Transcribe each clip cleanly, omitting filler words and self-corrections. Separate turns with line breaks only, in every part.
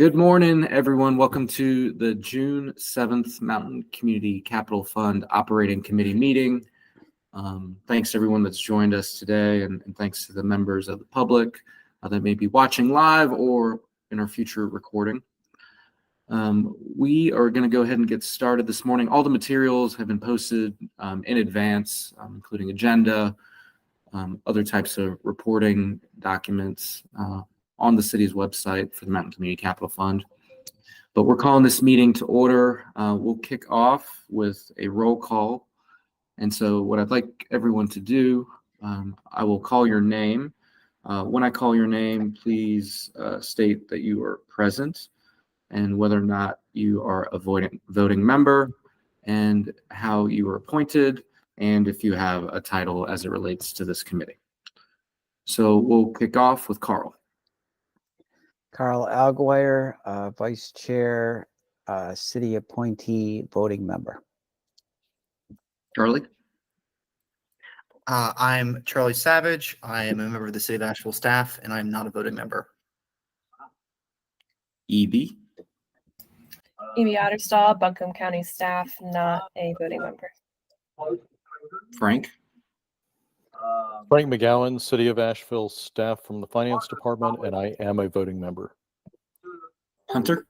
Good morning, everyone. Welcome to the June 7th Mountain Community Capital Fund Operating Committee meeting. Thanks to everyone that's joined us today, and thanks to the members of the public that may be watching live or in our future recording. We are going to go ahead and get started this morning. All the materials have been posted in advance, including agenda, other types of reporting documents on the city's website for the Mountain Community Capital Fund. But we're calling this meeting to order. We'll kick off with a roll call. And so what I'd like everyone to do, I will call your name. When I call your name, please state that you are present and whether or not you are a voting member and how you were appointed and if you have a title as it relates to this committee. So we'll kick off with Carl.
Carl Alguire, Vice Chair, City Appointee, Voting Member.
Charlie?
I'm Charlie Savage. I am a member of the City of Asheville staff, and I'm not a voting member.
Evie?
Evie Otterstall, Buncombe County staff, not a voting member.
Frank?
Frank McGowan, City of Asheville staff from the Finance Department, and I am a voting member.
Hunter?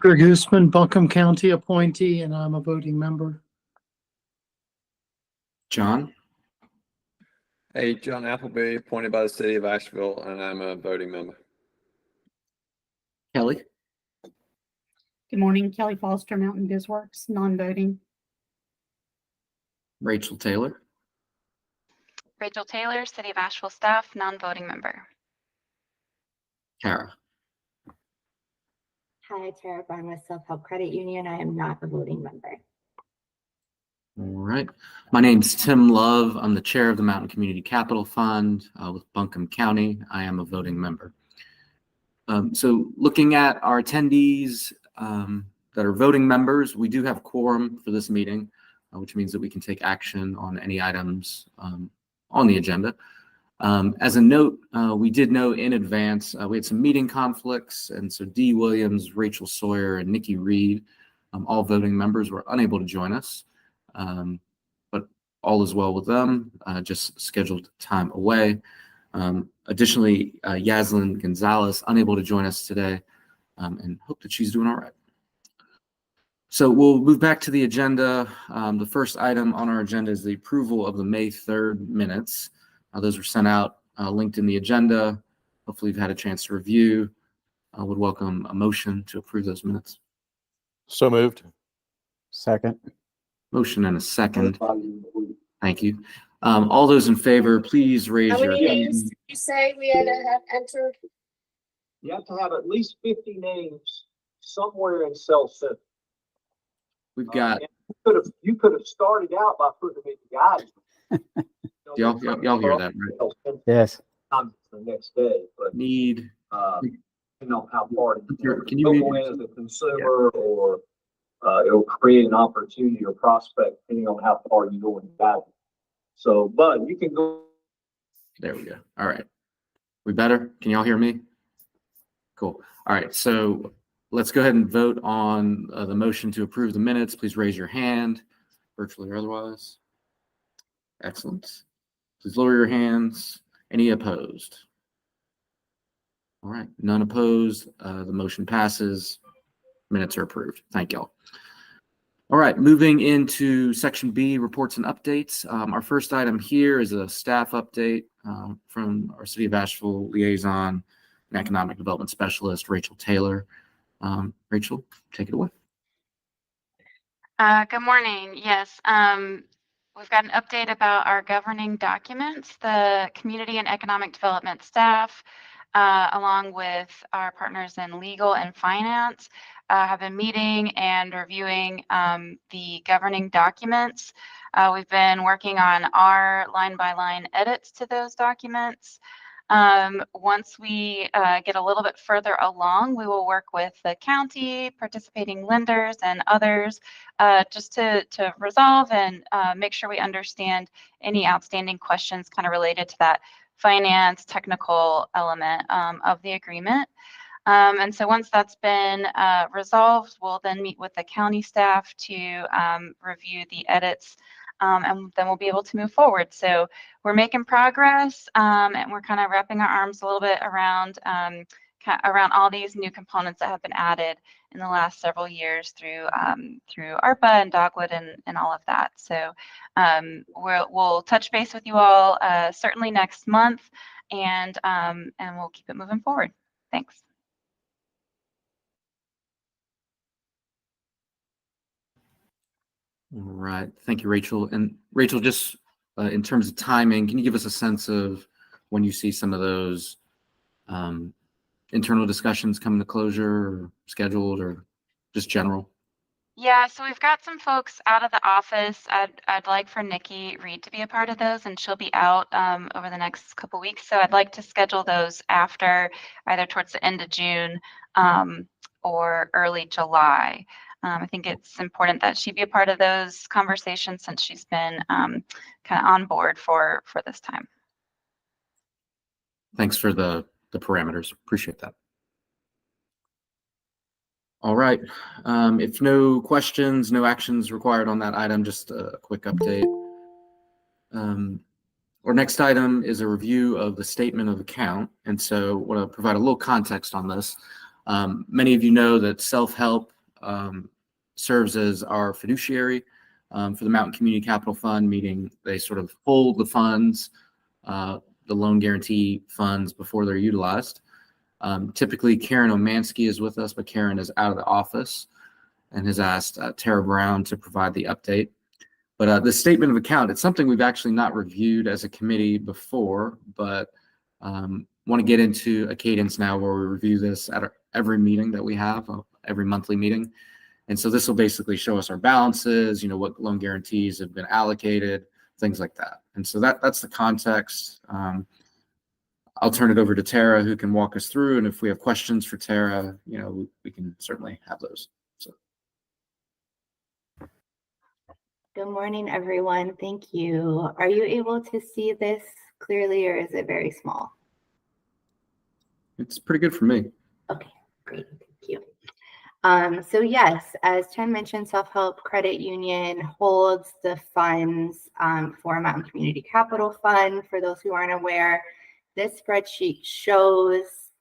Greg Hoosman, Buncombe County appointee, and I'm a voting member.
John?
Hey, John Appleby, appointed by the City of Asheville, and I'm a voting member.
Kelly?
Good morning, Kelly Foster, Mountain BizWorks, non-voting.
Rachel Taylor?
Rachel Taylor, City of Asheville staff, non-voting member.
Kara?
Hi, Tara Barma, Self-Help Credit Union. I am not a voting member.
All right. My name's Tim Love. I'm the chair of the Mountain Community Capital Fund with Buncombe County. I am a voting member. So looking at our attendees that are voting members, we do have quorum for this meeting, which means that we can take action on any items on the agenda. As a note, we did know in advance, we had some meeting conflicts, and so Dee Williams, Rachel Sawyer, and Nikki Reed, all voting members, were unable to join us. But all is well with them, just scheduled time away. Additionally, Yaslin Gonzalez, unable to join us today, and hope that she's doing all right. So we'll move back to the agenda. The first item on our agenda is the approval of the May 3rd minutes. Those were sent out, linked in the agenda. Hopefully you've had a chance to review. I would welcome a motion to approve those minutes.
So moved.
Second.
Motion and a second. Thank you. All those in favor, please raise
How
your
many
hand.
names did you say we had to have entered?
You have to have at least 50 names somewhere in cell center.
We've got,
You could have started out by putting them in the guidance.
y'all hear that, right?
Yes.
The next day, but
Need,
you know how far
Can you
go in as a consumer, or it'll create an opportunity or prospect depending on how far you go in the guidance. So, but you can go.
there we go. All right. We better? Can y'all hear me? Cool. All right. So let's go ahead and vote on the motion to approve the minutes. Please raise your hand, virtually or otherwise. Excellent. Please lower your hands. Any opposed? All right. None opposed. The motion passes. Minutes are approved. Thank y'all. All right. Moving into section B, reports and updates. Our first item here is a staff update from our City of Asheville liaison and economic development specialist, Rachel Taylor. Rachel, take it away.
Good morning. Yes, we've got an update about our governing documents. The community and economic development staff, along with our partners in legal and finance, have been meeting and reviewing the governing documents. We've been working on our line-by-line edits to those documents. Once we get a little bit further along, we will work with the county, participating lenders, and others just to resolve and make sure we understand any outstanding questions kind of related to that finance technical element of the agreement. And so once that's been resolved, we'll then meet with the county staff to review the edits, and then we'll be able to move forward. So we're making progress, and we're kind of wrapping our arms a little bit around all these new components that have been added in the last several years through ARPA and Dogwood and all of that. So we'll touch base with you all certainly next month, and we'll keep it moving forward. Thanks.
All right. Thank you, Rachel. And Rachel, just in terms of timing, can you give us a sense of when you see some of those internal discussions coming to closure, or scheduled, or just general?
Yeah, so we've got some folks out of the office. I'd like for Nikki Reed to be a part of those, and she'll be out over the next couple weeks. So I'd like to schedule those after, either towards the end of June or early July. I think it's important that she be a part of those conversations since she's been kind of on board for this time.
Thanks for the parameters. Appreciate that. All right. If no questions, no actions required on that item, just a quick update. Our next item is a review of the statement of account. And so I want to provide a little context on this. Many of you know that Self-Help serves as our fiduciary for the Mountain Community Capital Fund, meaning they sort of hold the funds, the loan guarantee funds, before they're utilized. Typically, Karen Omansky is with us, but Karen is out of the office and has asked Tara Brown to provide the update. But the statement of account, it's something we've actually not reviewed as a committee before, but want to get into a cadence now where we review this at every meeting that we have, every monthly meeting. And so this will basically show us our balances, what loan guarantees have been allocated, things like that. And so that's the context. I'll turn it over to Tara, who can walk us through. And if we have questions for Tara, we can certainly have those. So.
Good morning, everyone. Thank you. Are you able to see this clearly, or is it very small?
It's pretty good for me.
Okay, great. Thank you. So yes, as Tim mentioned, Self-Help Credit Union holds the funds for Mountain Community Capital Fund. For those who aren't aware, this spreadsheet shows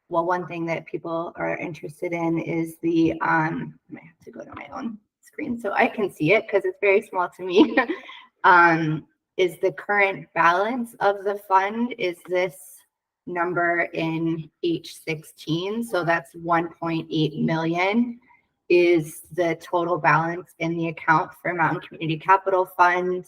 one thing that people are interested in is I might have to go to my own screen so I can see it because it's very small to me, is the current balance of the fund is this number in H16. So that's 1.8 million is the total balance in the account for Mountain Community Capital Fund.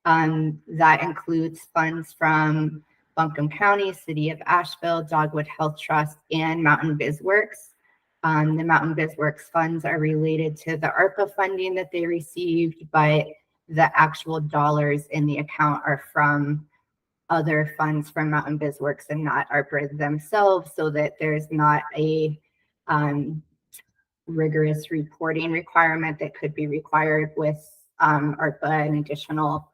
That includes funds from Buncombe County, City of Asheville, Dogwood Health Trust, and Mountain BizWorks. The Mountain BizWorks funds are related to the ARPA funding that they received, but the actual dollars in the account are from other funds from Mountain BizWorks and not ARPA themselves, so that there's not a rigorous reporting requirement that could be required with ARPA, an additional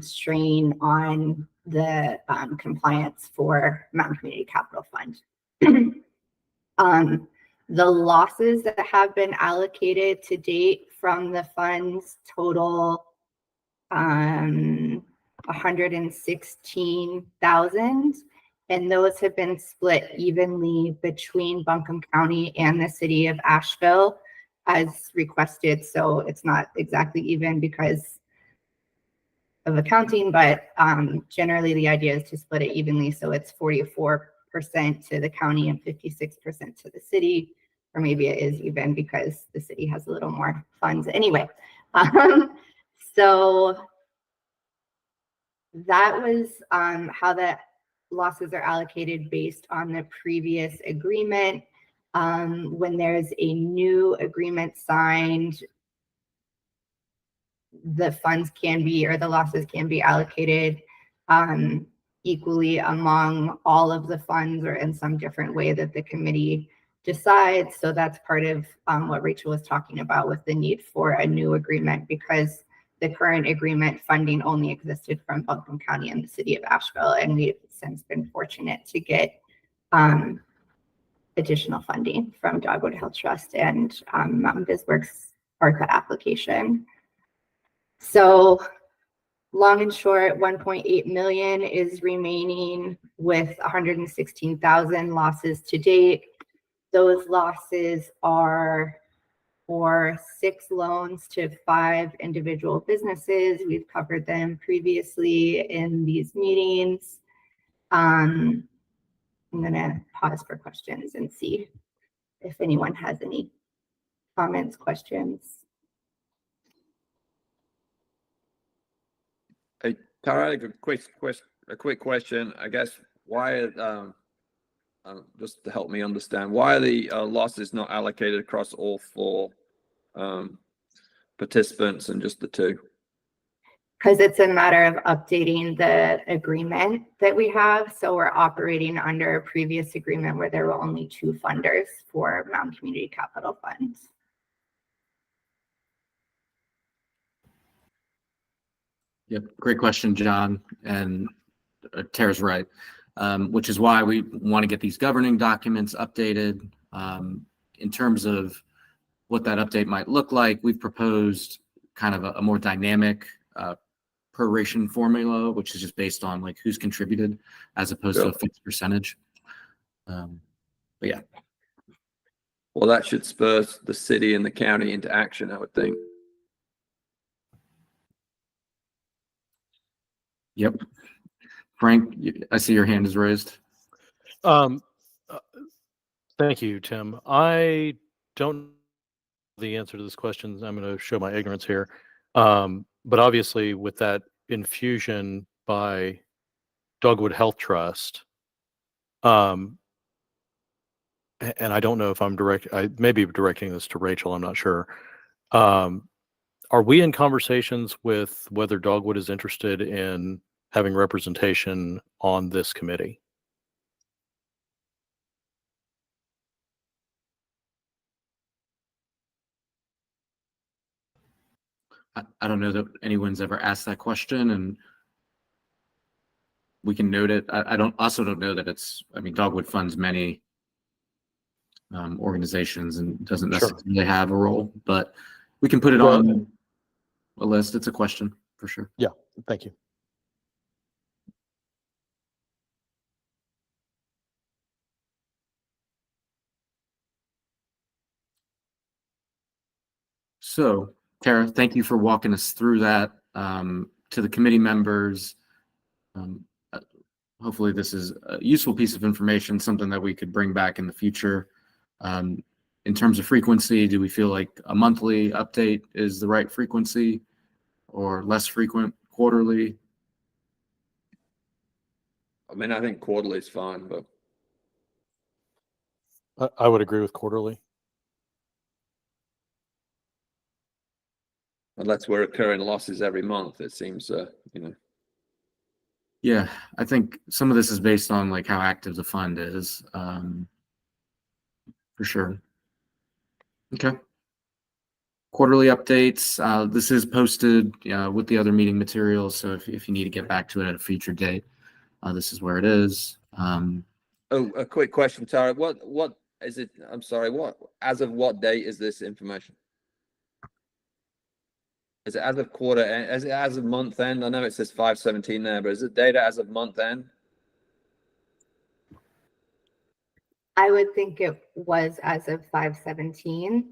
strain on the compliance for Mountain Community Capital Fund. The losses that have been allocated to date from the funds total 116,000, and those have been split evenly between Buncombe County and the City of Asheville as requested. So it's not exactly even because of accounting, but generally the idea is to split it evenly. So it's 44% to the county and 56% to the city, or maybe it is even because the city has a little more funds anyway. So that was how the losses are allocated based on the previous agreement. When there's a new agreement signed, the funds can be, or the losses can be allocated equally among all of the funds, or in some different way that the committee decides. So that's part of what Rachel was talking about with the need for a new agreement, because the current agreement funding only existed from Buncombe County and the City of Asheville, and we've since been fortunate to get additional funding from Dogwood Health Trust and Mountain BizWorks ARCA application. So long and short, 1.8 million is remaining with 116,000 losses to date. Those losses are for 6 loans to 5 individual businesses. We've covered them previously in these meetings. I'm gonna pause for questions and see if anyone has any comments, questions.
Hey, Tara, a quick question. I guess why, just to help me understand, why are the losses not allocated across all 4 participants and just the 2?
Because it's a matter of updating the agreement that we have. So we're operating under a previous agreement where there were only 2 funders for Mountain Community Capital Funds.
Yep, great question, John. And Tara's right, which is why we want to get these governing documents updated. In terms of what that update might look like, we've proposed kind of a more dynamic proration formula, which is just based on like who's contributed as opposed to a fixed percentage. But yeah.
Well, that should spur the city and the county into action, I would think.
Yep. Frank, I see your hand is raised.
Thank you, Tim. I don't know the answer to this question. I'm going to show my ignorance here. But obviously with that infusion by Dogwood Health Trust, and I don't know if I may be directing this to Rachel, I'm not sure. Are we in conversations with whether Dogwood is interested in having representation on this committee?
I don't know that anyone's ever asked that question, and we can note it. I also don't know that I mean, Dogwood funds many organizations and doesn't necessarily have a role, but we can put it on a list. It's a question for sure.
Yeah, thank you.
So, Tara, thank you for walking us through that. To the committee members, hopefully this is a useful piece of information, something that we could bring back in the future. In terms of frequency, do we feel like a monthly update is the right frequency or less frequent, quarterly?
I mean, I think quarterly is fine, but
I would agree with quarterly.
unless we're incurring losses every month, it seems,
Yeah, I think some of this is based on like how active the fund is, for sure. Okay. Quarterly updates. This is posted with the other meeting materials, so if you need to get back to it at a future date, this is where it is.
Oh, a quick question, Tara. What is it? I'm sorry. As of what date is this information? Is it as of quarter end? Is it as of month end? I know it says 5/17 there, but is it data as of month end?
I would think it was as of 5/17.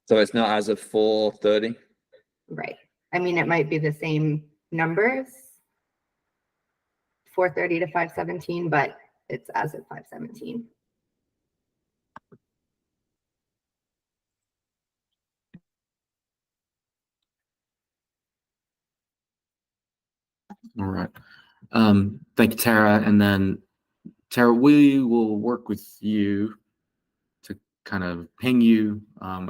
So it's not as of 4/30?
Right. I mean, it might be the same numbers, 4/30 to 5/17, but it's as of 5/17.
All right. Thank you, Tara. And then, Tara, we will work with you to kind of ping you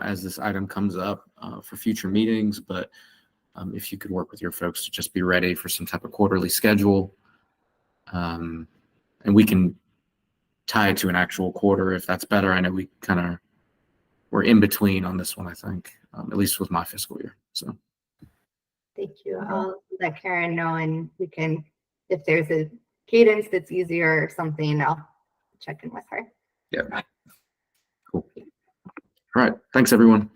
as this item comes up for future meetings. But if you could work with your folks to just be ready for some type of quarterly schedule. And we can tie it to an actual quarter if that's better. I know we're in between on this one, I think, at least with my fiscal year. So.
Thank you. I'll let Karen know, and we can, if there's a cadence that's easier or something, I'll check in with her.
Yeah. Cool. All right. Thanks, everyone.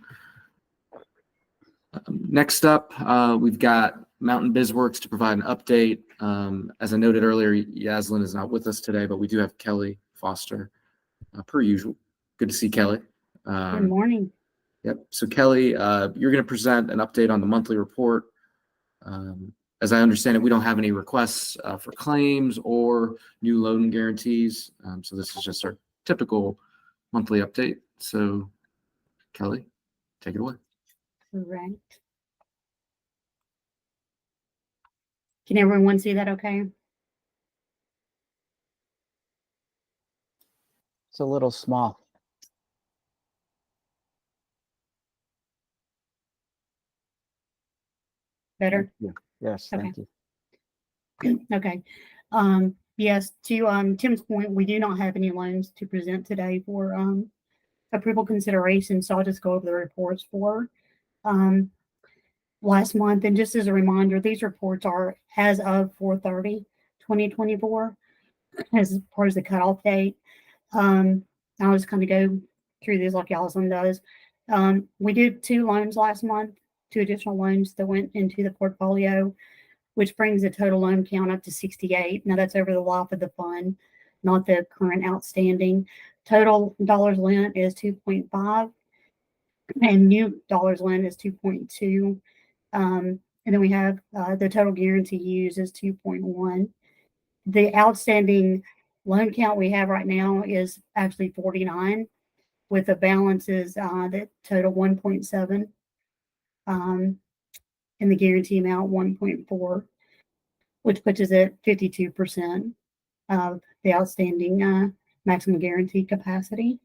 Next up, we've got Mountain BizWorks to provide an update. As I noted earlier, Yaslin is not with us today, but we do have Kelly Foster, per usual. Good to see Kelly.
Good morning.
Yep. So Kelly, you're going to present an update on the monthly report. As I understand it, we don't have any requests for claims or new loan guarantees. So this is just our typical monthly update. So Kelly, take it away.
Correct. Can everyone see that okay?
It's a little small.
Better?
Thank you. Yes,
Okay.
thank you.
Okay. Yes, to Tim's point, we do not have any loans to present today for approval consideration. So I'll just go over the reports for last month. And just as a reminder, these reports are as of 4/30/2024 as far as the cutoff date. I'll just kind of go through these like Allison does. We did 2 loans last month, 2 additional loans that went into the portfolio, which brings the total loan count up to 68. Now that's over the life of the fund, not the current outstanding. Total dollars lent is 2.5 and new dollars lent is 2.2. And then we have the total guarantee used is 2.1. The outstanding loan count we have right now is actually 49 with the balances that total 1.7 and the guarantee amount 1.4, which puts us at 52% of the outstanding maximum guarantee capacity.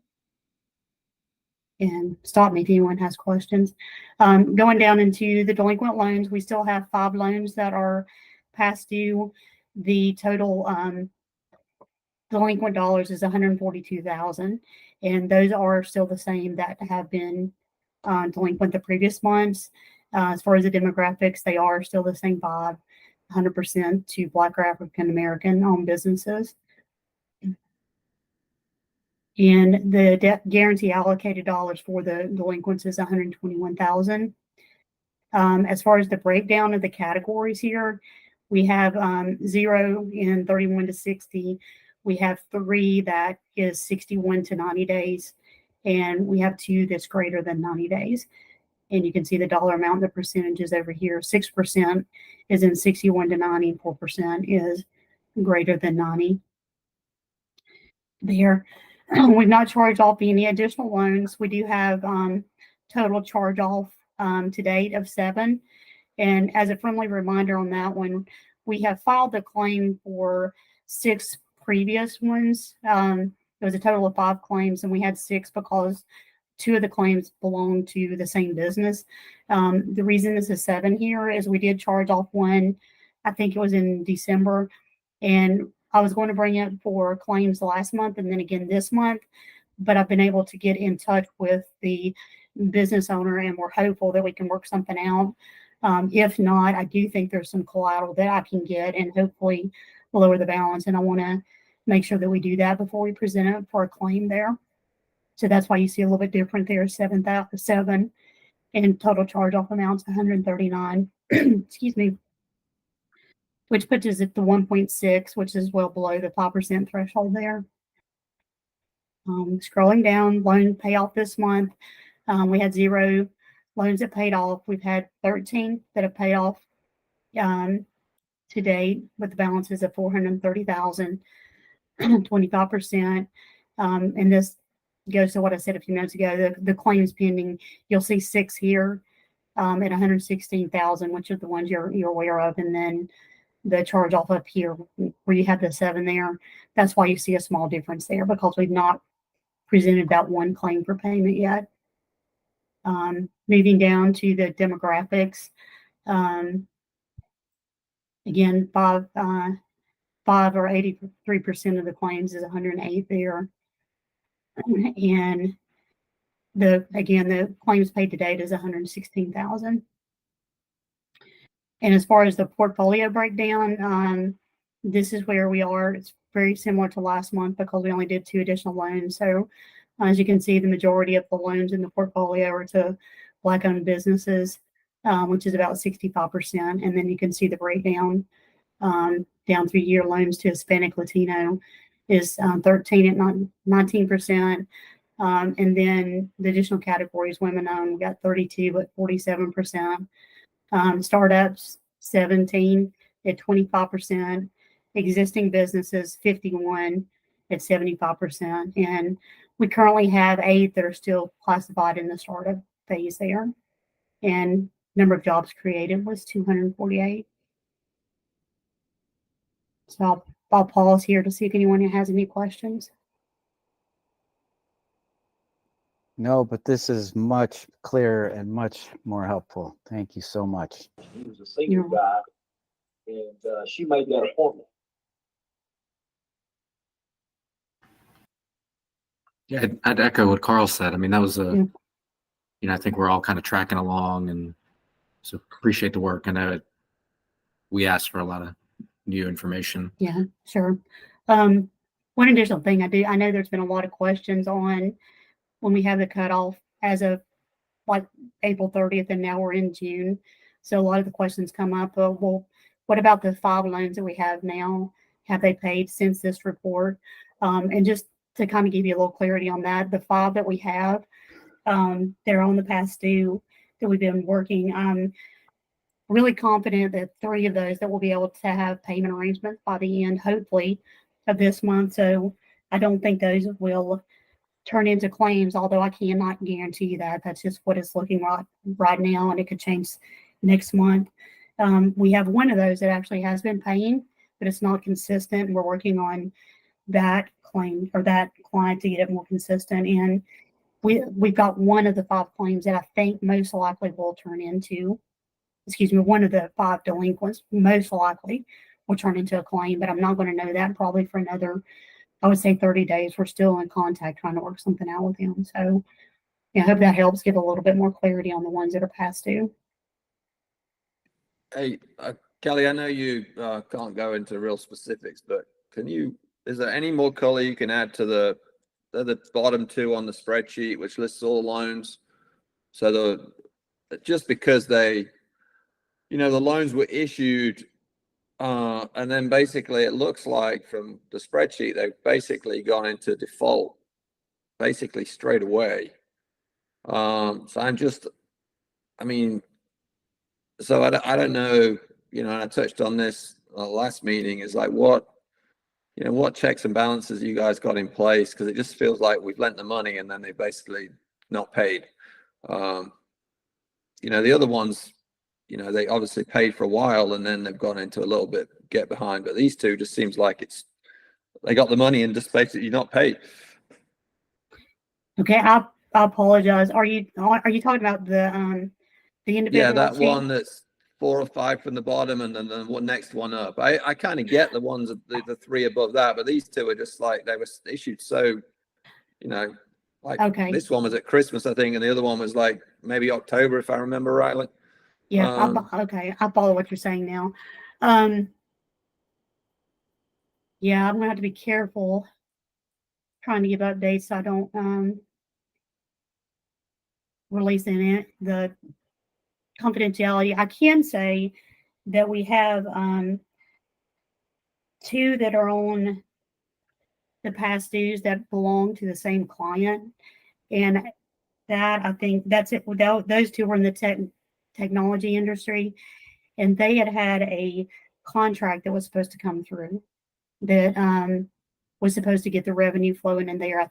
And stop me if anyone has questions. Going down into the delinquent loans, we still have 5 loans that are past due. The total delinquent dollars is 142,000, and those are still the same that have been delinquent the previous months. As far as the demographics, they are still the same 100% to Black or African American owned businesses. And the debt guarantee allocated dollars for the delinquents is 121,000. As far as the breakdown of the categories here, we have 0 in 31 to 60. We have 3 that is 61 to 90 days, and we have 2 that's greater than 90 days. And you can see the dollar amount, the percentages over here. 6% is in 61 to 90, 4% is greater than 90. There. We've not charged off any additional loans. We do have total charge off to date of 7. And as a friendly reminder on that one, we have filed a claim for 6 previous ones. There was a total of 5 claims, and we had 6 because 2 of the claims belong to the same business. The reason this is 7 here is we did charge off one, I think it was in December, and I was going to bring it for claims last month and then again this month, but I've been able to get in touch with the business owner, and we're hopeful that we can work something out. If not, I do think there's some collateral that I can get and hopefully lower the balance, and I want to make sure that we do that before we present it for a claim there. So that's why you see a little bit different there, 7,007, and total charge-off amounts 139. Excuse me, which puts us at the 1.6, which is well below the 5% threshold there. Scrolling down, loan payoff this month, we had 0 loans that paid off. We've had 13 that have paid off to date, with the balances of 430,000, 25%. And this goes to what I said a few minutes ago. The claims pending, you'll see 6 here at 116,000, which are the ones you're aware of, and then the charge off up here where you have the 7 there. That's why you see a small difference there, because we've not presented that one claim for payment yet. Moving down to the demographics, again, 5 or 83% of the claims is 108 there. And the claims paid to date is 116,000. And as far as the portfolio breakdown, this is where we are. It's very similar to last month because we only did 2 additional loans. So as you can see, the majority of the loans in the portfolio are to Black-owned businesses, which is about 65%. And then you can see the breakdown down through year loans to Hispanic Latino is 13 at 19%. And then the additional categories, women owned, we got 32 at 47%. Startups, 17 at 25%. Existing businesses, 51 at 75%. And we currently have 8 that are still classified in the startup phase there. And number of jobs created was 248. So I'll pause here to see if anyone has any questions.
No, but this is much clearer and much more helpful. Thank you so much.
He was a single guy, and she made that appointment.
Yeah, I'd echo what Carl said. I mean, that was
Yeah.
I think we're all kind of tracking along, and so appreciate the work. I know we asked for a lot of new information.
Yeah, sure. One additional thing I know there's been a lot of questions on when we have the cutoff as of like April 30th, and now we're in June. So a lot of the questions come up, well, what about the 5 loans that we have now? Have they paid since this report? And just to kind of give you a little clarity on that, the 5 that we have, they're on the past due that we've been working. I'm really confident that 3 of those that we'll be able to have payment arrangements by the end, hopefully, of this month. So I don't think those will turn into claims, although I cannot guarantee that. That's just what it's looking like right now, and it could change next month. We have one of those that actually has been paying, but it's not consistent. And we're working on that claim or that client to get it more consistent. And we've got one of the 5 claims that I think most likely will turn into, one of the 5 delinquents most likely will turn into a claim, but I'm not going to know that probably for another, I would say 30 days. We're still in contact trying to work something out with him. So I hope that helps give a little bit more clarity on the ones that are past due.
Hey, Kelly, I know you can't go into real specifics, but is there any more color you can add to the bottom 2 on the spreadsheet, which lists all the loans? So just because the loans were issued, and then basically it looks like from the spreadsheet, they've basically gone into default basically straight away. So I don't know, and I touched on this last meeting, is like what checks and balances you guys got in place? Because it just feels like we've lent the money and then they basically not paid. The other ones, they obviously paid for a while and then they've gone into a little bit get behind. But these 2 just seems like they got the money and just basically not paid.
Okay, I apologize. Are you talking about the individual?
Yeah, that one that's 4 or 5 from the bottom, and then the next one up. I kind of get the ones the 3 above that, but these 2 are just like they were issued so,
Okay.
This one was at Christmas, I think, and the other one was like maybe October, if I remember rightly.
Yeah. Okay. I follow what you're saying now. Yeah, I'm gonna have to be careful trying to give updates so I don't release the confidentiality. I can say that we have 2 that are on the past dues that belong to the same client, and that I think that's it. Those 2 were in the technology industry, and they had a contract that was supposed to come through that was supposed to get the revenue flowing in there. I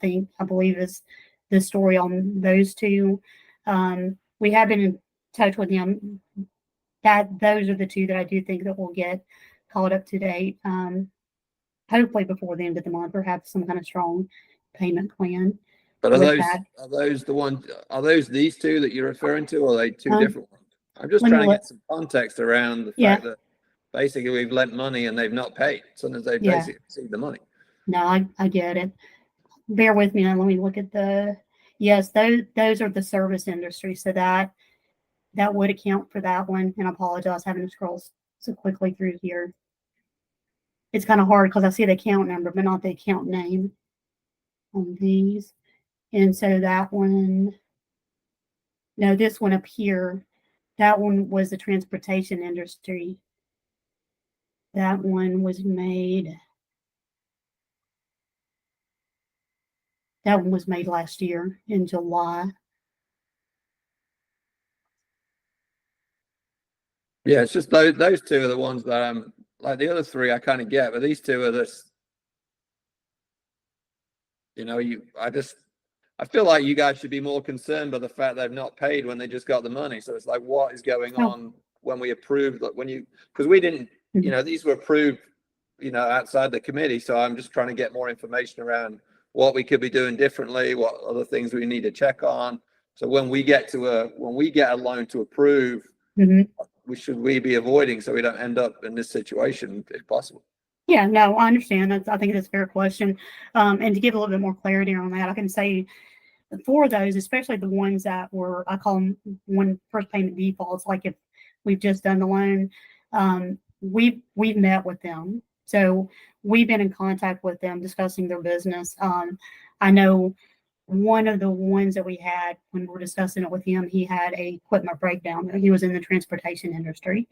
believe is the story on those 2. We have been in touch with them. Those are the 2 that I do think that will get caught up to date. Hopefully before the end of the month, or have some kind of strong payment plan.
But
with
are
that.
those these 2 that you're referring to, or are they 2 different ones? I'm just
let me
trying to
look.
get some context around the
Yeah.
fact that basically we've lent money and they've not paid. As soon as they
Yeah.
basically received the money.
No, I get it. Bear with me and let me look at yes, those are the service industry. So that would account for that one. And I apologize having to scroll so quickly through here. it's kind of hard because I see the account number, but not the account name on these. And so that one, no, this one up here, that one was the transportation industry. That one was made. That one was made last year in July.
Yeah, it's just those two are the ones that I'm like the other three I kind of get, but these two are this. You know, I feel like you guys should be more concerned by the fact they've not paid when they just got the money. So it's like, what is going on when we approved, like because we didn't, you know, these were approved, you know, outside the committee. So I'm just trying to get more information around what we could be doing differently, what other things we need to check on. So when we get a loan to approve, we be avoiding so we don't end up in this situation if possible.
Yeah, no, I understand. I think it's a fair question. And to give a little bit more clarity on that, I can say for those, especially the ones that were, I call them one first payment defaults, like if we've just done the loan, we've met with them. So we've been in contact with them discussing their business. I know one of the ones that we had when we were discussing it with him, he had a equipment breakdown. He was in the transportation industry.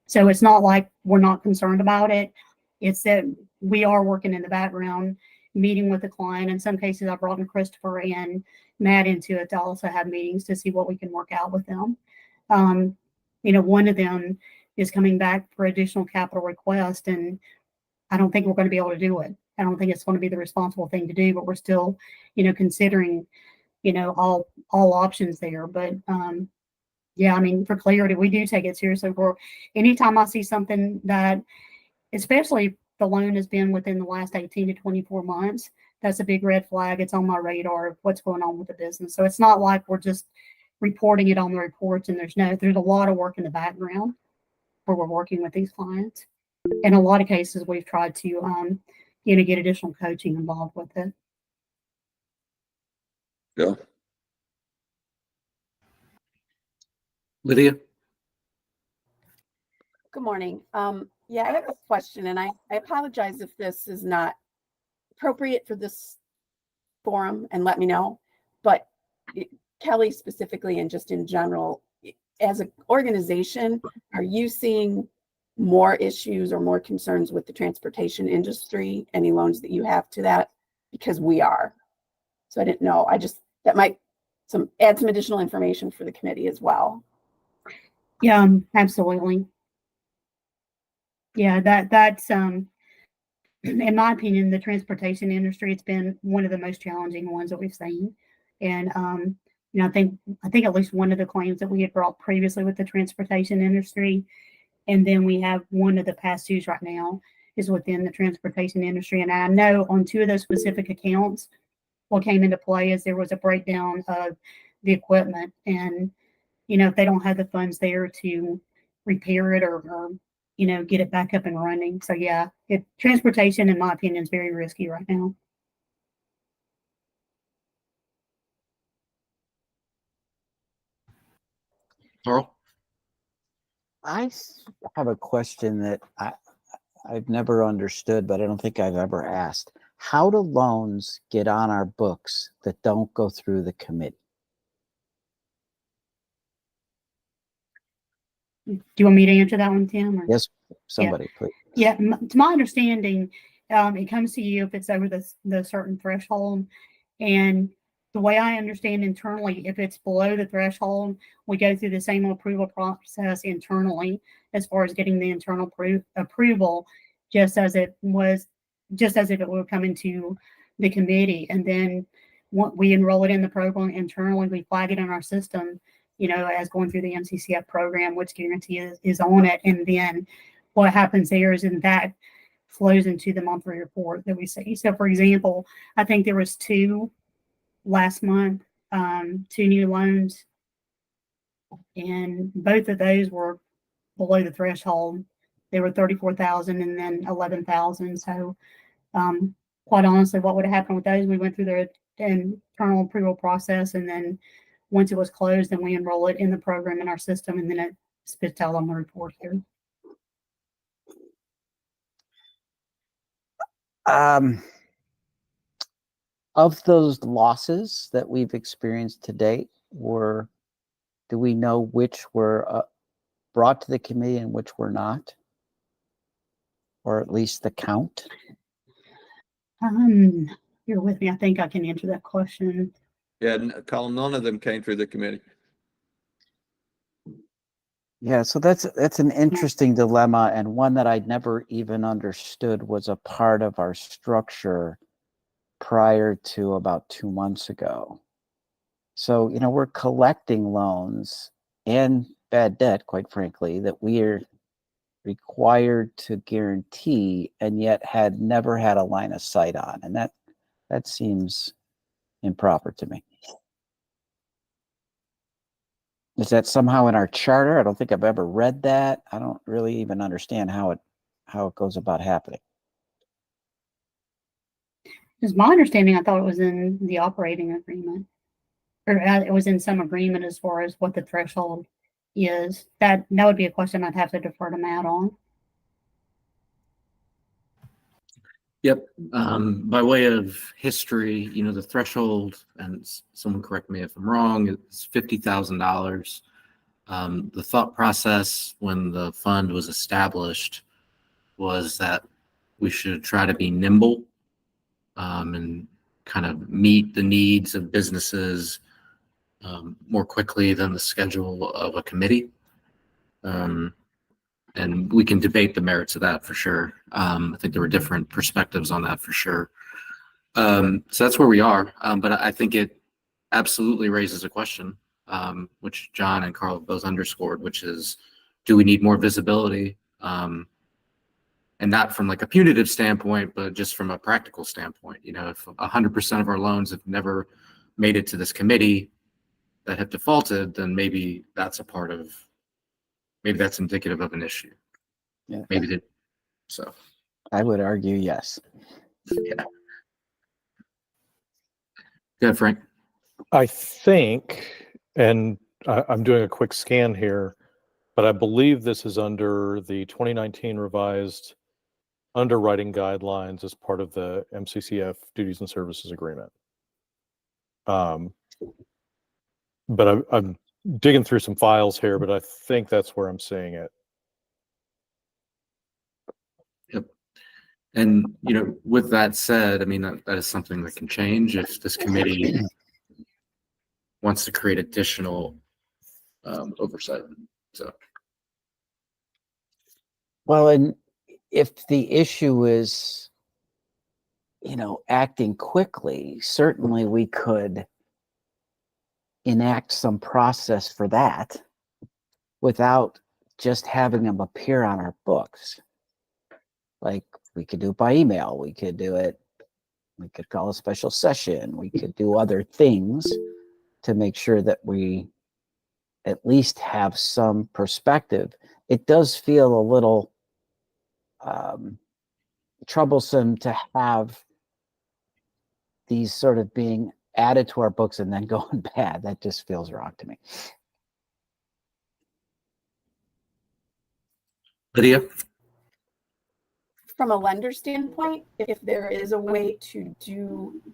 So it's not like we're not concerned about it. It's that we are working in the background, meeting with the client. In some cases, I brought in Christopher and Matt into it to also have meetings to see what we can work out with them. You know, one of them is coming back for additional capital request, and I don't think we're going to be able to do it. I don't think it's going to be the responsible thing to do, but we're still, you know, considering, you know, all options there. But yeah, I mean, for clarity, we do take it seriously. For anytime I see something that, especially if the loan has been within the last 18 to 24 months, that's a big red flag. It's on my radar of what's going on with the business. So it's not like we're just reporting it on the reports and there's a lot of work in the background where we're working with these clients. In a lot of cases, we've tried to, you know, get additional coaching involved with it.
Yeah.
Lydia?
Good morning. Yeah, I have a question, and I apologize if this is not appropriate for this forum, and let me know. But Kelly specifically, and just in general, as an organization, are you seeing more issues or more concerns with the transportation industry? Any loans that you have to that? Because we are. So I didn't know. That might add some additional information for the committee as well.
Yeah, absolutely. Yeah, that's in my opinion, the transportation industry, it's been one of the most challenging ones that we've seen. And you know, I think at least one of the claims that we had brought previously with the transportation industry, and then we have one of the past dues right now is within the transportation industry. And I know on two of those specific accounts, what came into play is there was a breakdown of the equipment, and you know, if they don't have the funds there to repair it or you know, get it back up and running. So yeah, transportation, in my opinion, is very risky right now.
Carl?
I have a question that I've never understood, but I don't think I've ever asked. How do loans get on our books that don't go through the committee?
Do you want me to answer that one, Tim? Or?
Yes, somebody, please.
Yeah, to my understanding, it comes to you if it's over the certain threshold. And the way I understand internally, if it's below the threshold, we go through the same approval process internally as far as getting the internal approval, just as if it were coming to the committee. And then we enroll it in the program internally, we flag it in our system, you know, as going through the MCCF program, which guarantee is on it. And then what happens there is that flows into the monthly report that we see. So for example, I think there was 2 last month, 2 new loans, and both of those were below the threshold. They were 34,000 and then 11,000. So quite honestly, what would have happened with those? We went through the internal approval process, and then once it was closed, then we enroll it in the program in our system, and then it spits out on the report here.
Of those losses that we've experienced to date, do we know which were brought to the committee and which were not? Or at least the count?
You're with me. I think I can answer that question.
Yeah, Colin, none of them came through the committee.
Yeah, so that's an interesting dilemma, and one that I'd never even understood was a part of our structure prior to about 2 months ago. So, we're collecting loans and bad debt, quite frankly, that we are required to guarantee and yet had never had a line of sight on. And that seems improper to me. Is that somehow in our charter? I don't think I've ever read that. I don't really even understand how it goes about happening.
It's my understanding, I thought it was in the operating agreement, or it was in some agreement as far as what the threshold is. That would be a question I'd have to defer to Matt on.
Yep. By way of history, the threshold, and someone correct me if I'm wrong, is $50,000. The thought process when the fund was established was that we should try to be nimble and kind of meet the needs of businesses more quickly than the schedule of a committee. And we can debate the merits of that for sure. I think there were different perspectives on that for sure. So that's where we are. But I think it absolutely raises a question, which John and Carl both underscored, which is, do we need more visibility? And not from like a punitive standpoint, but just from a practical standpoint. If 100% of our loans have never made it to this committee that have defaulted, then maybe that's indicative of an issue.
Yeah.
So
I would argue yes.
Yeah. Go ahead, Frank.
I think, and I'm doing a quick scan here, but I believe this is under the 2019 revised underwriting guidelines as part of the MCCF duties and services agreement. But I'm digging through some files here, but I think that's where I'm seeing it.
Yep. And, with that said, I mean, that is something that can change if this committee wants to create additional oversight. So.
Well, and if the issue is, acting quickly, certainly we could enact some process for that without just having them appear on our books. Like, we could do it by email. We could call a special session. We could do other things to make sure that we at least have some perspective. It does feel a little troublesome to have these sort of being added to our books and then going bad. That just feels wrong to me.
Lydia?
From a lender standpoint, if there is a way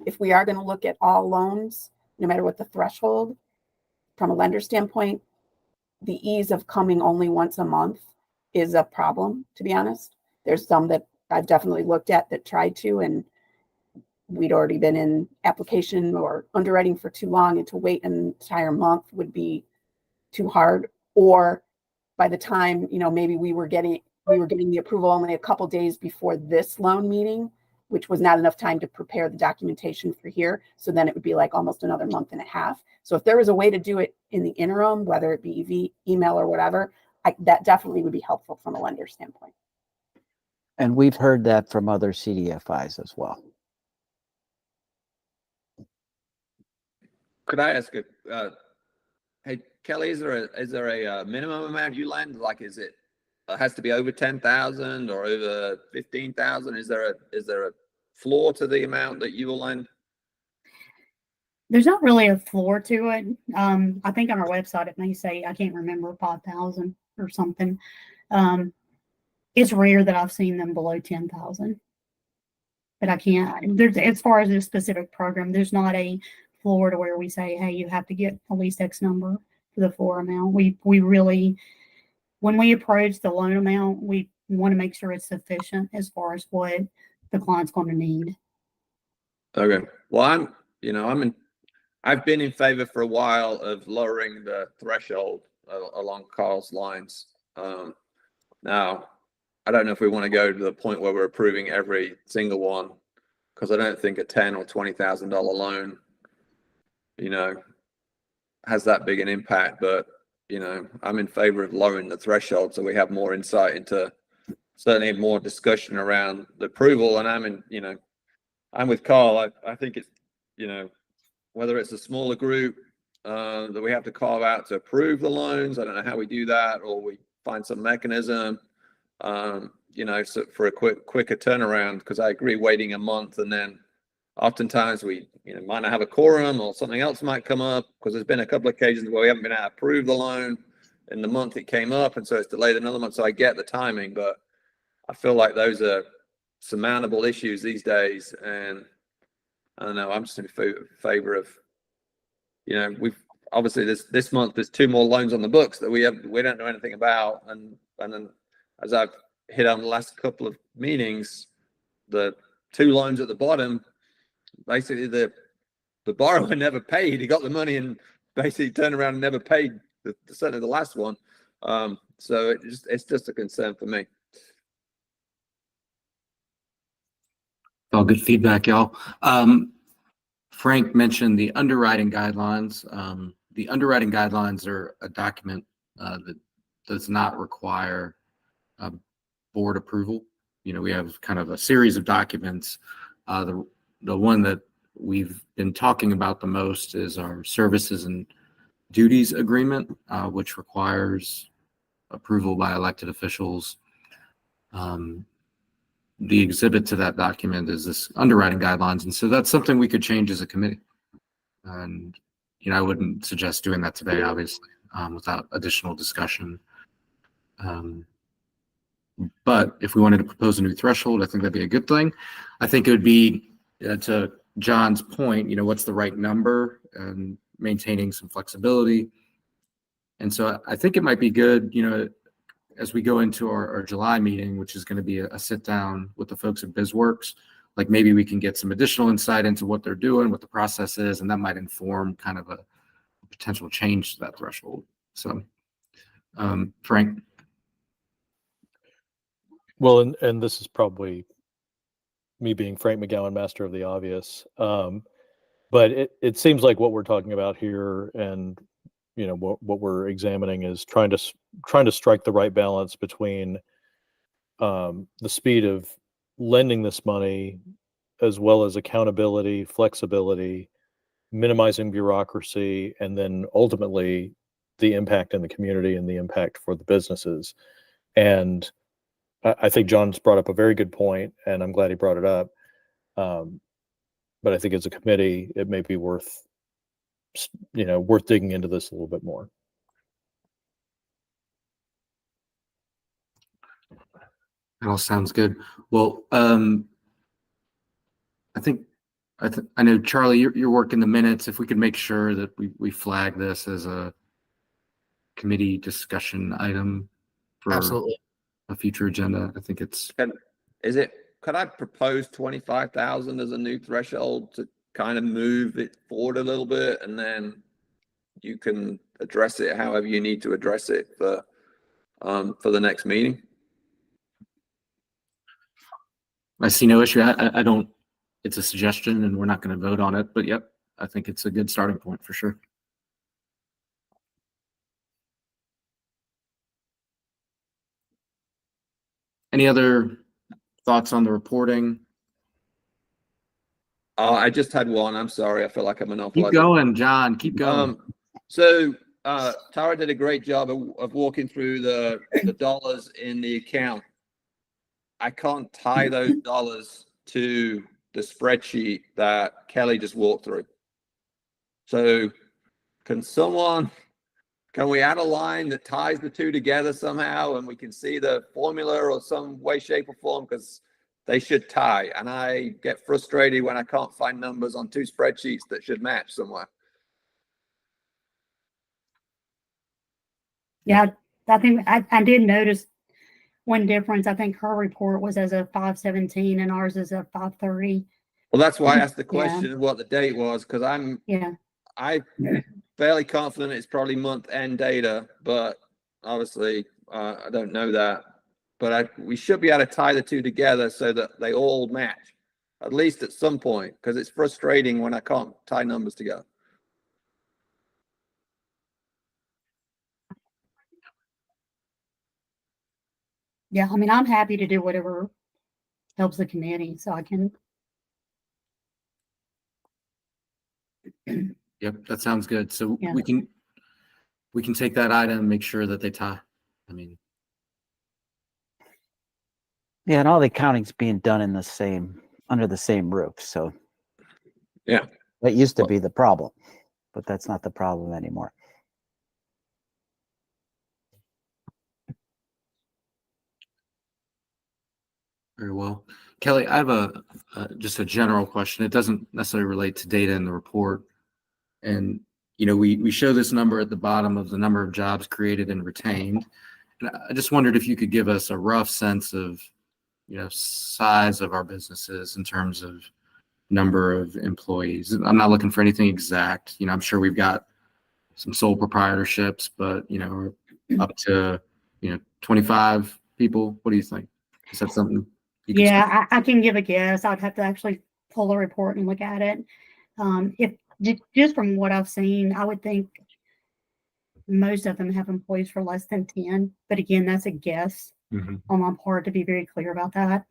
if we are going to look at all loans, no matter what the threshold, from a lender standpoint, the ease of coming only once a month is a problem, to be honest. There's some that I've definitely looked at that tried to, and we'd already been in application or underwriting for too long, and to wait an entire month would be too hard. Or by the time, maybe we were getting the approval only a couple days before this loan meeting, which was not enough time to prepare the documentation for here. So then it would be like almost another month and a half. So if there was a way to do it in the interim, whether it be email or whatever, that definitely would be helpful from a lender standpoint.
And we've heard that from other CDFIs as well.
Could I ask hey, Kelly, is there a minimum amount you lend? Like, is it has to be over 10,000 or over 15,000? Is there a floor to the amount that you will lend?
There's not really a floor to it. I think on our website it may say, I can't remember, 5,000 or something. It's rare that I've seen them below 10,000. but I can't, there's, as far as a specific program, there's not a floor to where we say, hey, you have to get at least X number for the floor amount. We really, when we approach the loan amount, we want to make sure it's sufficient as far as what the client's going to need.
Okay. Well, I've been in favor for a while of lowering the threshold along Carl's lines. Now, I don't know if we want to go to the point where we're approving every single one, because I don't think a $10,000 or $20,000 loan, has that big an impact. But I'm in favor of lowering the threshold so we have more insight into, certainly more discussion around the approval. And I'm with Carl. I think it's, whether it's a smaller group that we have to carve out to approve the loans, I don't know how we do that, or we find some mechanism, so for a quicker turnaround, because I agree waiting a month and then oftentimes we might not have a quorum or something else might come up, because there's been a couple of occasions where we haven't been able to approve the loan in the month it came up, and so it's delayed another month. So I get the timing, but I feel like those are surmountable issues these days. And I don't know, I'm just in favor of, we've obviously this month there's 2 more loans on the books that we don't know anything about, and then as I've hit on the last couple of meetings, the 2 loans at the bottom, basically the borrower never paid. He got the money and basically turned around and never paid certainly the last one. So it's just a concern for me.
All good feedback, y'all. Frank mentioned the underwriting guidelines. The underwriting guidelines are a document that does not require board approval. We have kind of a series of documents. The one that we've been talking about the most is our services and duties agreement, which requires approval by elected officials. The exhibit to that document is this underwriting guidelines. And so that's something we could change as a committee. And, I wouldn't suggest doing that today, obviously, without additional discussion. But if we wanted to propose a new threshold, I think that'd be a good thing. I think it would be, to John's point, what's the right number, and maintaining some flexibility. And so I think it might be good, as we go into our July meeting, which is going to be a sit down with the folks at BizWorks, like maybe we can get some additional insight into what they're doing, what the process is, and that might inform kind of a potential change to that threshold. So, Frank.
Well, and this is probably me being Frank McGowan, master of the obvious. But it seems like what we're talking about here, and what we're examining, is trying to strike the right balance between the speed of lending this money, as well as accountability, flexibility, minimizing bureaucracy, and then ultimately the impact in the community and the impact for the businesses. And I think John's brought up a very good point, and I'm glad he brought it up. But I think as a committee, it may be worth digging into this a little bit more.
That all sounds good. Well, I know, Charlie, you're working the minutes. If we could make sure that we flag this as a committee discussion item for
Absolutely.
a future agenda, I think it's.
Could I propose 25,000 as a new threshold to kind of move it forward a little bit, and then you can address it however you need to address it for the next meeting?
I see no issue. I don't, it's a suggestion and we're not going to vote on it, but yep, I think it's a good starting point for sure. Any other thoughts on the reporting?
I just had one. I'm sorry. I feel like I'm monopolizing.
Keep going, John. Keep going.
So Tara did a great job of walking through the dollars in the account. I can't tie those dollars to the spreadsheet that Kelly just walked through. So can we add a line that ties the two together somehow, and we can see the formula or some way, shape, or form? Because they should tie. And I get frustrated when I can't find numbers on two spreadsheets that should match somewhere.
Yeah, I think I did notice one difference. I think her report was as of 5/17 and ours is of 5/30.
Well, that's why I asked the
Yeah.
question of what the date was, because I'm
Yeah.
fairly confident it's probably month end data, but obviously I don't know that. But we should be able to tie the two together so that they all match, at least at some point, because it's frustrating when I can't tie numbers together.
Yeah, I mean, I'm happy to do whatever helps the committee, so I can.
Yep, that sounds good. So
Yeah.
we can take that item and make sure that they tie. I mean,
Yeah, and all the accounting's being done in the same, under the same roof, so.
Yeah.
That used to be the problem, but that's not the problem anymore.
very well. Kelly, I have just a general question. It doesn't necessarily relate to data in the report. And, you know, we show this number at the bottom of the number of jobs created and retained. And I just wondered if you could give us a rough sense of, you know, size of our businesses in terms of number of employees. I'm not looking for anything exact. You know, I'm sure we've got some sole proprietorships, but, you know, up to, 25 people. What do you think? Is that something you can
Yeah, I can give a guess. I'd have to actually pull a report and look at it. If just from what I've seen, I would think most of them have employees for less than 10. But again, that's a guess
Mhm.
on my part, to be very clear about that.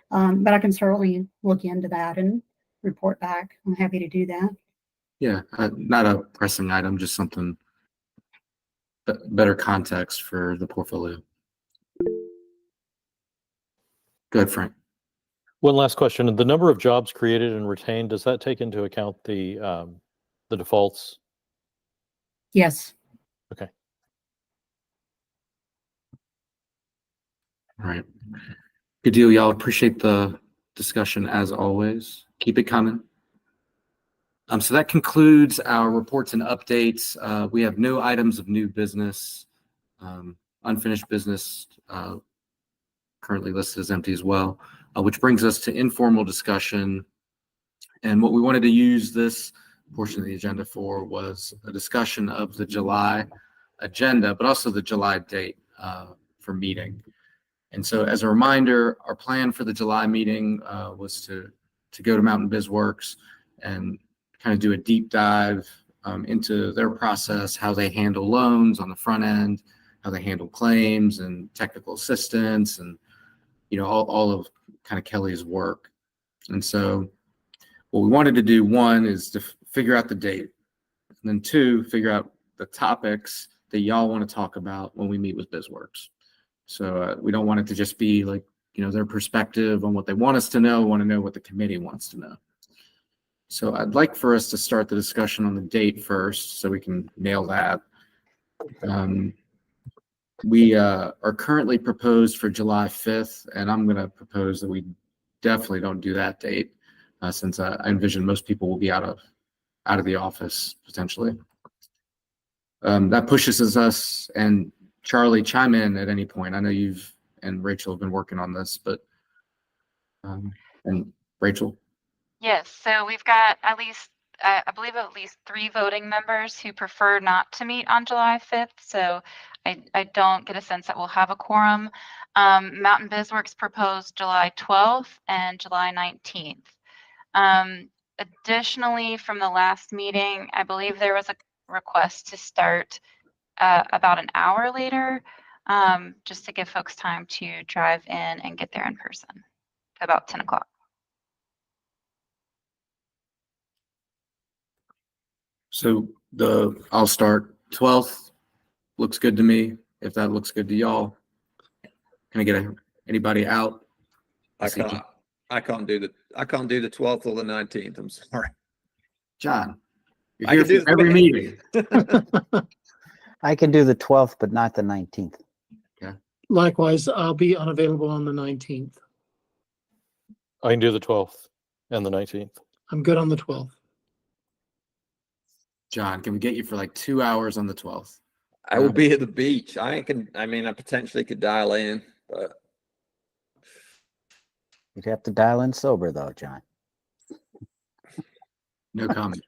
But I can certainly look into that and report back. I'm happy to do that.
Yeah, not a pressing item, just something better context for the portfolio. Go ahead, Frank.
One last question. The number of jobs created and retained, does that take into account the defaults?
Yes.
Okay.
All right. Good deal, y'all. Appreciate the discussion as always. Keep it coming. So that concludes our reports and updates. We have no items of new business. Unfinished business currently listed as empty as well, which brings us to informal discussion. And what we wanted to use this portion of the agenda for was a discussion of the July agenda, but also the July date for meeting. And so as a reminder, our plan for the July meeting was to go to Mountain BizWorks and kind of do a deep dive into their process, how they handle loans on the front end, how they handle claims and technical assistance, and all of kind of Kelly's work. And so what we wanted to do, one, is to figure out the date, and then two, figure out the topics that y'all want to talk about when we meet with BizWorks. So we don't want it to just be like, their perspective on what they want us to know. We want to know what the committee wants to know. So I'd like for us to start the discussion on the date first, so we can nail that. We are currently proposed for July 5th, and I'm going to propose that we definitely don't do that date, since I envision most people will be out of the office potentially. That pushes us, and Charlie, chime in at any point. I know you've and Rachel have been working on this, but and Rachel.
Yes, so we've got I believe at least 3 voting members who prefer not to meet on July 5th. So I don't get a sense that we'll have a quorum. Mountain BizWorks proposed July 12th and July 19th. Additionally, from the last meeting, I believe there was a request to start about an hour later, just to give folks time to drive in and get there in person, about 10 o'clock.
So I'll start 12th. Looks good to me. If that looks good to y'all, can I get anybody out?
I can't do the 12th or the 19th. I'm sorry.
John, you're
I
here
can do
for every meeting.
I can do the 12th, but not the 19th.
Likewise, I'll be unavailable on the 19th.
I can do the 12th and the 19th.
I'm good on the 12th.
John, can we get you for like 2 hours on the 12th?
I will be at the beach. I mean, I potentially could dial in, but
You'd have to dial in sober though, John.
No comment.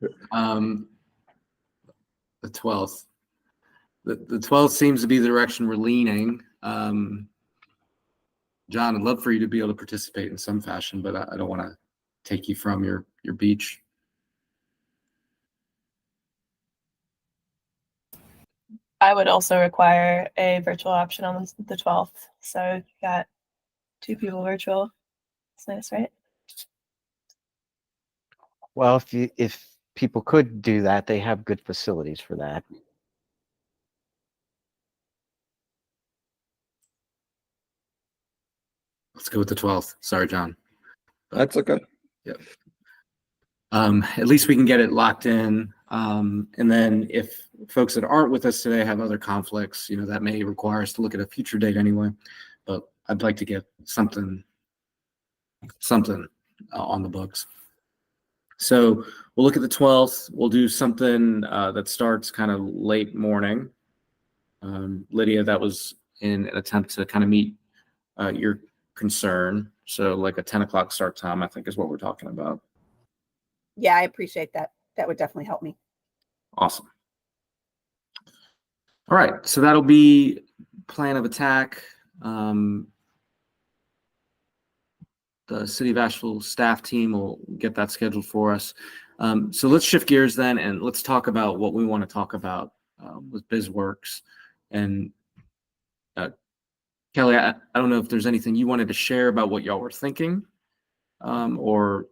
The 12th. The 12th seems to be the direction we're leaning. John, I'd love for you to be able to participate in some fashion, but I don't want to take you from your beach.
I would also require a virtual option on the 12th. So you got 2 people virtual. It's nice, right?
Well, if people could do that, they have good facilities for that.
Let's go with the 12th. Sorry, John.
that's okay.
Yep. At least we can get it locked in. And then if folks that aren't with us today have other conflicts, that may require us to look at a future date anyway. But I'd like to get something on the books. So we'll look at the 12th. We'll do something that starts kind of late morning. Lydia, that was in an attempt to kind of meet your concern. So like a 10 o'clock start time, I think is what we're talking about.
Yeah, I appreciate that. That would definitely help me.
Awesome. All right, so that'll be plan of attack. The City of Asheville staff team will get that scheduled for us. So let's shift gears then, and let's talk about what we want to talk about with BizWorks. And Kelly, I don't know if there's anything you wanted to share about what y'all were thinking, or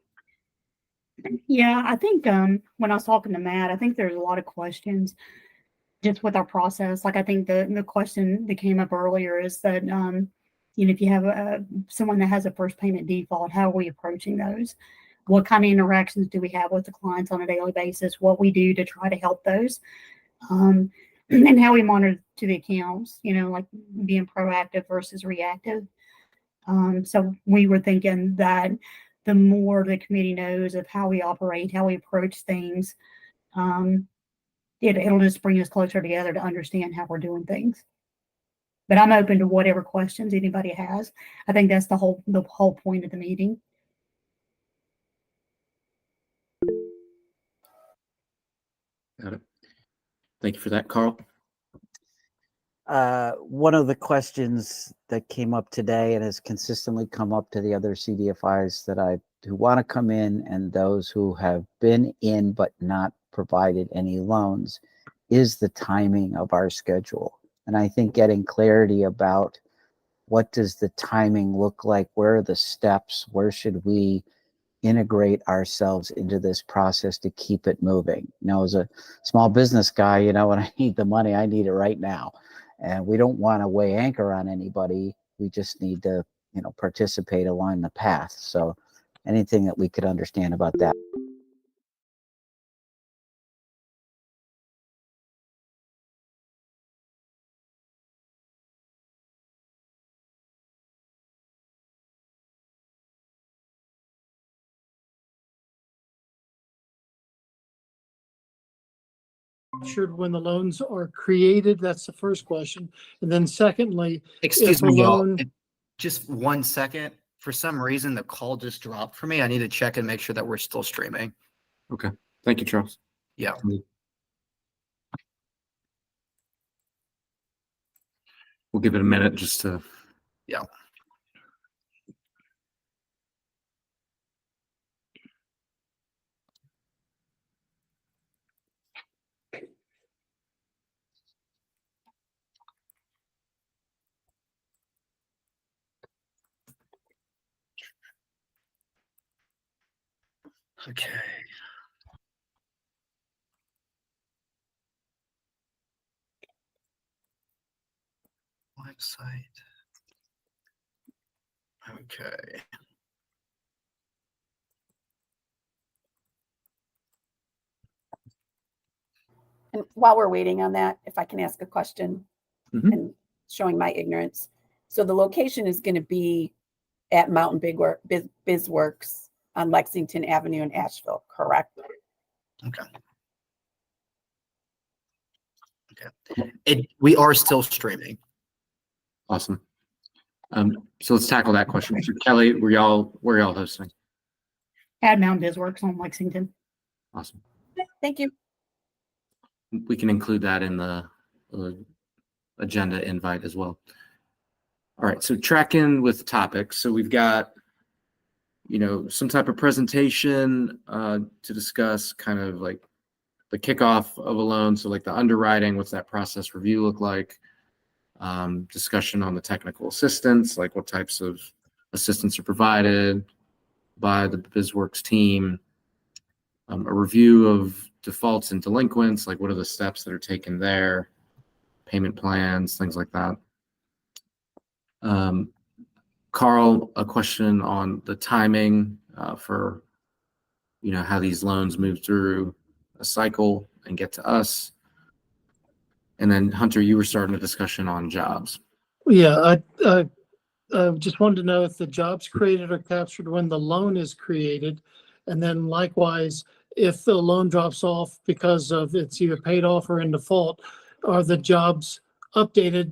Yeah, I think when I was talking to Matt, I think there's a lot of questions just with our process. Like I think the question that came up earlier is that if you have someone that has a first payment default, how are we approaching those? What kind of interactions do we have with the clients on a daily basis? What we do to try to help those, and how we monitor to the accounts. Like being proactive versus reactive. So we were thinking that the more the committee knows of how we operate, how we approach things, it'll just bring us closer together to understand how we're doing things. But I'm open to whatever questions anybody has. I think that's the whole point of the meeting.
got it. Thank you for that, Carl.
One of the questions that came up today and has consistently come up to the other CDFIs who want to come in and those who have been in but not provided any loans is the timing of our schedule. And I think getting clarity about what does the timing look like, where are the steps, where should we integrate ourselves into this process to keep it moving. As a small business guy, when I need the money, I need it right now. And we don't want to weigh anchor on anybody. We just need to, participate along the path. So anything that we could understand about that.
Sure, when the loans are created, that's the first question. And then secondly,
Excuse
if a
me, y'all.
loan,
Just 1 second. For some reason, the call just dropped for me. I need to check and make sure that we're still streaming.
Okay. Thank you, Charles.
Yeah.
We'll give it a minute just to.
Yeah. Okay. Website. Okay.
And while we're waiting on that, if I can ask a question
Mhm.
and showing my ignorance. So the location is going to be at Mountain BizWorks on Lexington Avenue in Asheville, correct?
We are still streaming.
Awesome. So let's tackle that question. So Kelly, where y'all hosting?
At Mountain BizWorks on Lexington.
Awesome.
Thank you.
We can include that in the agenda invite as well. All right, so tracking with topics. So we've got, some type of presentation to discuss kind of like the kickoff of a loan. So like the underwriting, what's that process review look like? Discussion on the technical assistance, like what types of assistance are provided by the BizWorks team. A review of defaults and delinquents, like what are the steps that are taken there, payment plans, things like that. Carl, a question on the timing for, how these loans move through a cycle and get to us. And then Hunter, you were starting a discussion on jobs.
Yeah, I just wanted to know if the jobs created are captured when the loan is created. And then likewise, if the loan drops off because of it's either paid off or in default, are the jobs updated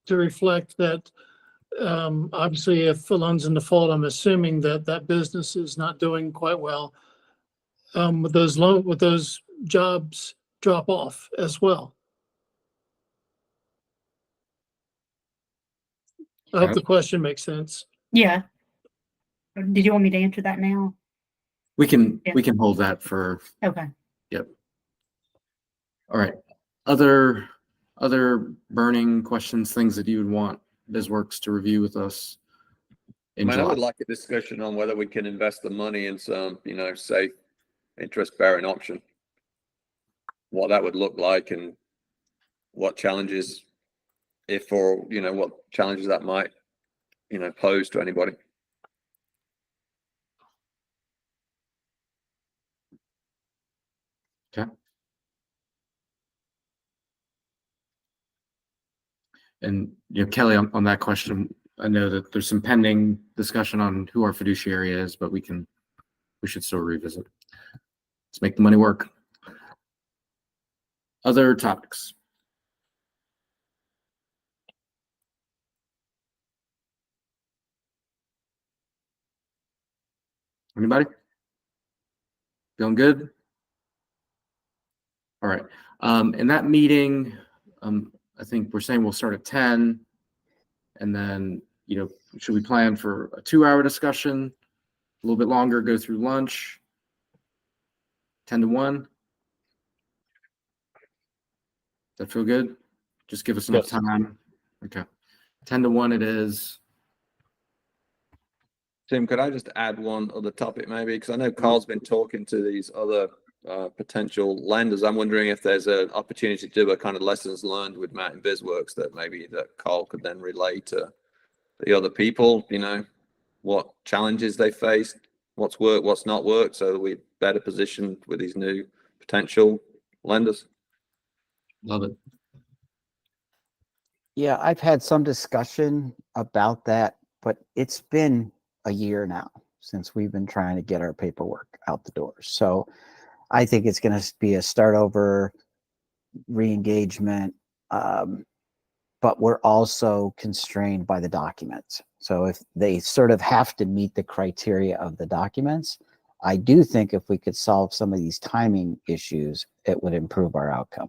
to reflect that? Obviously, if the loan's in default, I'm assuming that business is not doing quite well. Would those jobs drop off as well? I hope the question makes sense.
Yeah. Did you want me to answer that now?
We can
Yeah.
we can hold that for.
Okay.
Yep. All right. Other burning questions, things that you would want BizWorks to review with us in
I
July?
would like a discussion on whether we can invest the money in some, safe interest-bearing option. What that would look like and what challenges, what challenges that might, pose to anybody.
Okay. And Kelly, on that question, I know that there's some pending discussion on who our fiduciary is, but we should still revisit. Let's make the money work. Other topics. Anybody? Feeling good? All right. In that meeting, I think we're saying we'll start at 10. And then, should we plan for a 2-hour discussion? A little bit longer, go through lunch? 10 to 1? Does that feel good? Just give us enough
Yes.
time. Okay. 10 to 1 it is.
Tim, could I just add one other topic maybe? Because I know Carl's been talking to these other potential lenders. I'm wondering if there's an opportunity to do a kind of lessons learned with Mountain BizWorks that Carl could then relay to the other people, what challenges they faced, what's worked, what's not worked, so that we're better positioned with these new potential lenders.
Love it.
Yeah, I've had some discussion about that, but it's been a year now since we've been trying to get our paperwork out the door. So I think it's going to be a start over, re-engagement, but we're also constrained by the documents. So if they sort of have to meet the criteria of the documents, I do think if we could solve some of these timing issues, it would improve our outcome.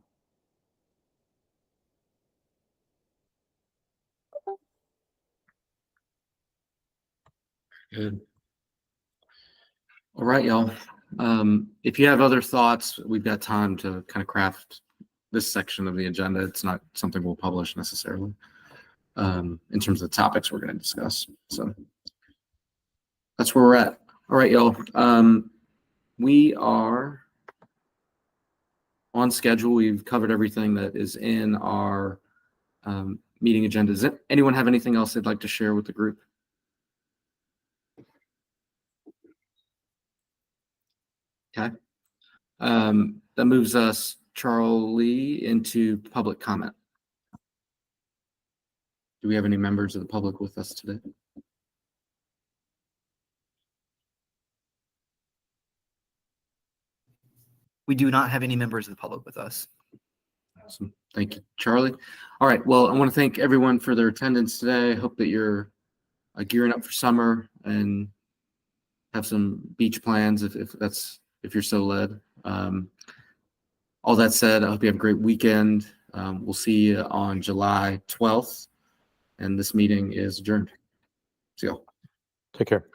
Good. All right, y'all. If you have other thoughts, we've got time to kind of craft this section of the agenda. It's not something we'll publish necessarily in terms of the topics we're going to discuss. So that's where we're at. All right, y'all. We are on schedule. We've covered everything that is in our meeting agenda. Does anyone have anything else they'd like to share with the group? Okay. That moves us, Charlie, into public comment. Do we have any members of the public with us today?
We do not have any members of the public with us.
Awesome. Thank you, Charlie. All right. Well, I want to thank everyone for their attendance today. I hope that you're gearing up for summer and have some beach plans if you're so led. All that said, I hope you have a great weekend. We'll see you on July 12th, and this meeting is adjourned. See y'all.
Take care.